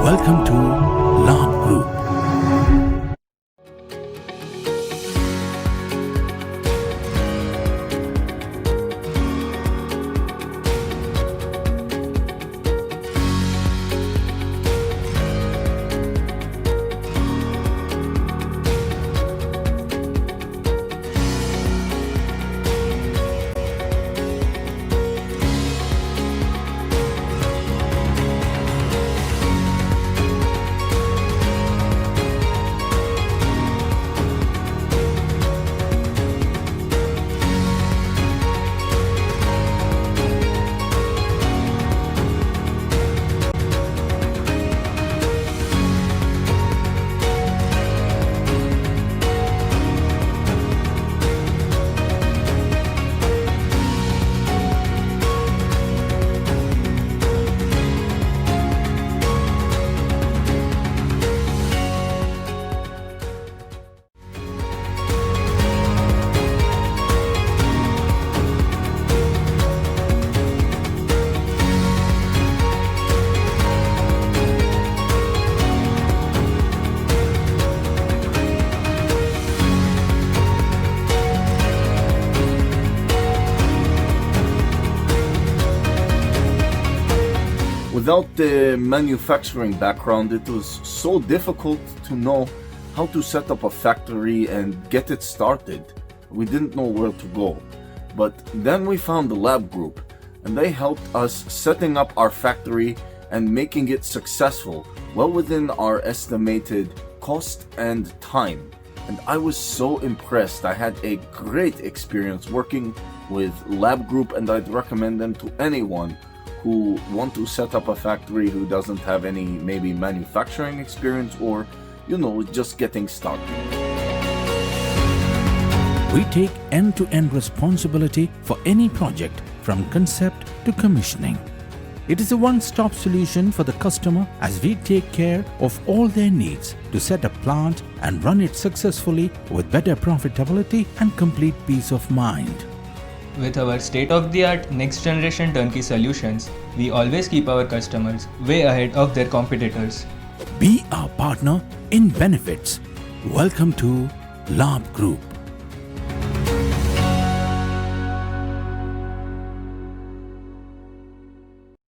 Welcome to Lab Group. Without the manufacturing background, it was so difficult to know how to set up a factory and get it started. We didn't know where to go. But then we found the Lab Group, and they helped us setting up our factory and making it successful, well within our estimated cost and time. And I was so impressed. I had a great experience working with Lab Group, and I'd recommend them to anyone who want to set up a factory who doesn't have any maybe manufacturing experience or, just getting started. We take end-to-end responsibility for any project from concept to commissioning. It is a one-stop solution for the customer as we take care of all their needs to set a plant and run it successfully with better profitability and complete peace of mind. With our state-of-the-art next-generation turnkey solutions, we always keep our customers way ahead of their competitors. Be our partner in benefits. Welcome to Lab Group.